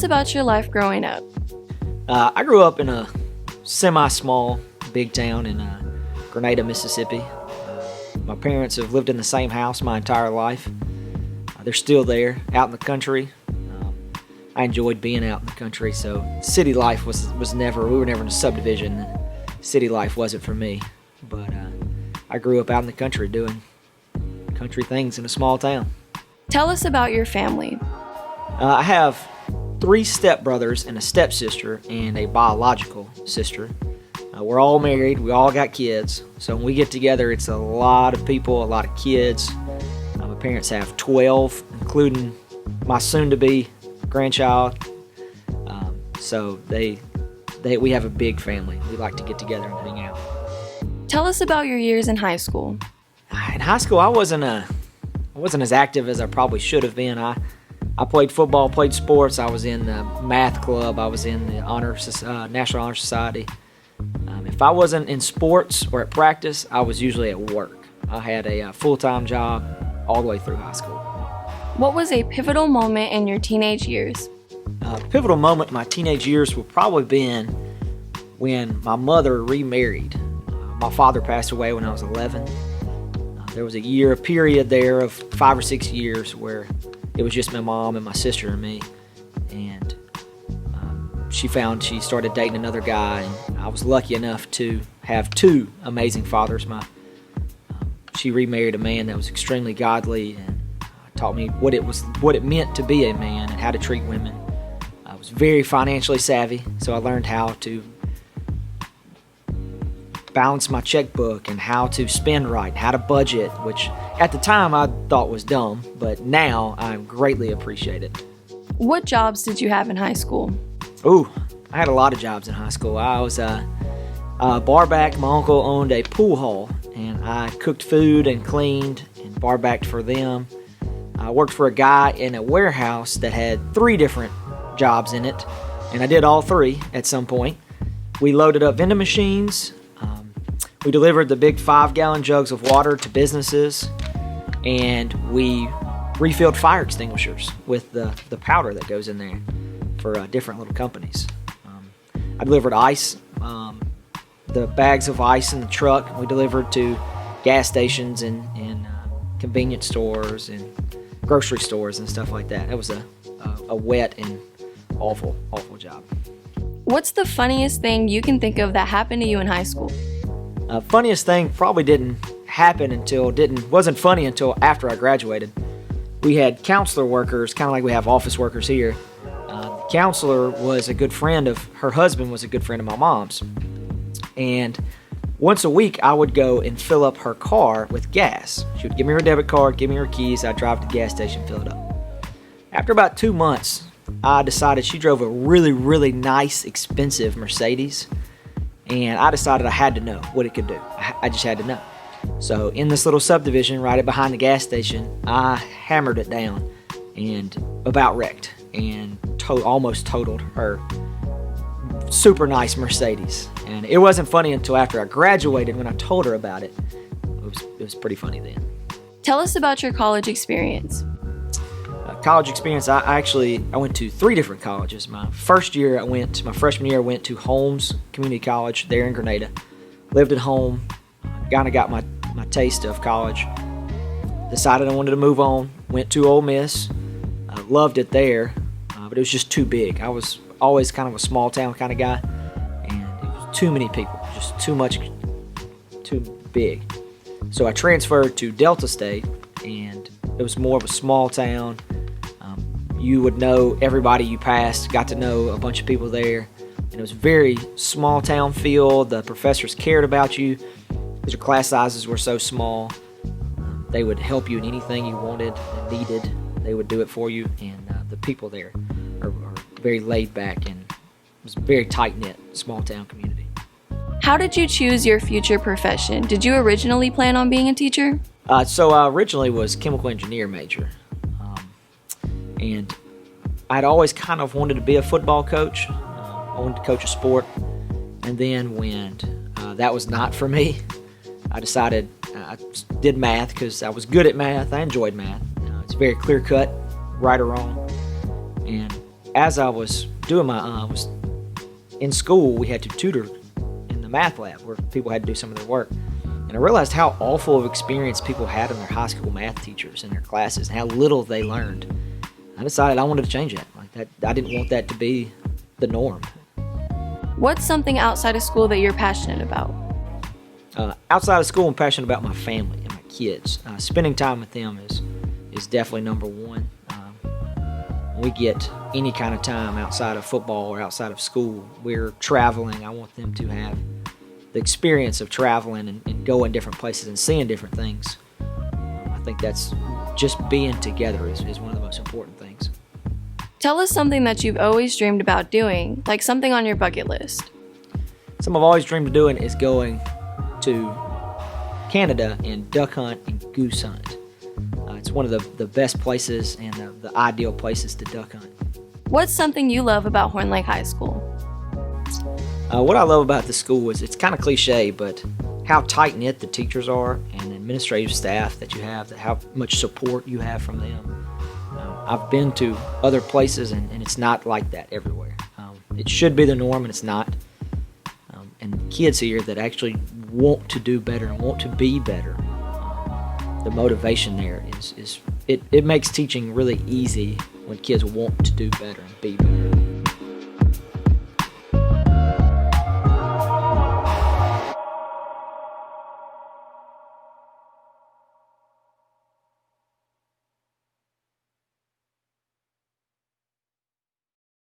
about your life growing up. I grew up in a semi-small, big town in Grenada, Mississippi. My parents have lived in the same house my entire life. They're still there, out in the country. I enjoyed being out in the country, so city life we were never in a subdivision. City life wasn't for me, but I grew up out in the country doing country things in a small town. Tell us about your family. I have 3 stepbrothers and a stepsister and a biological sister. We're all married. We all got kids. So when we get together, it's a lot of people, a lot of kids. My parents have 12, including my soon-to-be grandchild. So we have a big family. We like to get together and hang out. Tell us about your years in high school. In high school, I wasn't as active as I probably should have been. I played football, played sports. I was in the math club. I was in the National Honor Society. If I wasn't in sports or at practice, I was usually at work. I had a full-time job all the way through high school. What was a pivotal moment in your teenage years? A pivotal moment in my teenage years would probably been when my mother remarried. My father passed away when I was 11. There was a period there of 5 or 6 years where it was just my mom and my sister and me. And she started dating another guy, and I was lucky enough to have 2 amazing fathers. She remarried a man that was extremely godly and taught me what it meant to be a man and how to treat women. I was very financially savvy, so I learned how to balance my checkbook and how to spend right, how to budget, which at the time I thought was dumb, but now I greatly appreciate it. What jobs did you have in high school? Ooh, I had a lot of jobs in high school. I was a bar back. My uncle owned a pool hall, and I cooked food and cleaned and bar backed for them. I worked for a guy in a warehouse that had 3 different jobs in it, and I did all 3 at some point. We loaded up vending machines. We delivered the big 5-gallon jugs of water to businesses, and we refilled fire extinguishers with the powder that goes in there for different little companies. I delivered ice, the bags of ice in the truck. We delivered to gas stations and convenience stores and grocery stores and stuff like that. It was a wet and awful job. What's the funniest thing you can think of that happened to you in high school? Funniest thing probably wasn't funny until after I graduated. We had counselor workers, kind of like we have office workers here. The counselor was a good friend her husband was a good friend of my mom's. And once a week, I would go and fill up her car with gas. She would give me her debit card, give me her keys. I'd drive to the gas station, fill it up. After about 2 months, I decided she drove a really, really nice, expensive Mercedes. And I decided I had to know what it could do. I just had to know. So in this little subdivision right behind the gas station, I hammered it down and about wrecked and almost totaled her super nice Mercedes. And it wasn't funny until after I graduated when I told her about it. It was pretty funny then. Tell us about your college experience. College experience, I went to 3 different colleges. My freshman year, I went to Holmes Community College there in Grenada. Lived at home, kind of got my taste of college. Decided I wanted to move on. Went to Ole Miss. Loved it there, but it was just too big. I was always kind of a small town kind of guy, and it was too many people, just too big. So I transferred to Delta State, and it was more of a small town. You would know everybody you passed, got to know a bunch of people there. And it was a very small town feel. The professors cared about you because your class sizes were so small. They would help you in anything you wanted and needed. They would do it for you. And the people there are very laid back, and it was a very tight-knit, small town community. How did you choose your future profession? Did you originally plan on being a teacher? So I originally was chemical engineer major. And I'd always kind of wanted to be a football coach. I wanted to coach a sport. And then when that was not for me, I decided I did math because I was good at math. I enjoyed math. It's very clear-cut, right or wrong. And as I was doing was in school, we had to tutor in the math lab where people had to do some of their work. And I realized how awful of experience people had in their high school math teachers in their classes and how little they learned. I decided I wanted to change that. Like that, I didn't want that to be the norm. What's something outside of school that you're passionate about? Outside of school, I'm passionate about my family and my kids. Spending time with them is definitely number one. When we get any kind of time outside of football or outside of school, we're traveling. I want them to have the experience of traveling and going different places and seeing different things. I think that's just being together is one of the most important things. Tell us something that you've always dreamed about doing, like something on your bucket list. Something I've always dreamed of doing is going to Canada and duck hunt and goose hunt. It's one of the best places and the ideal places to duck hunt. What's something you love about Horn Lake High School? What I love about the school is it's kind of cliche, but how tight-knit the teachers are and the administrative staff that you have, how much support you have from them. I've been to other places, and it's not like that everywhere. It should be the norm, and it's not. And kids here that actually want to do better and want to be better, the motivation there it makes teaching really easy when kids want to do better and be better.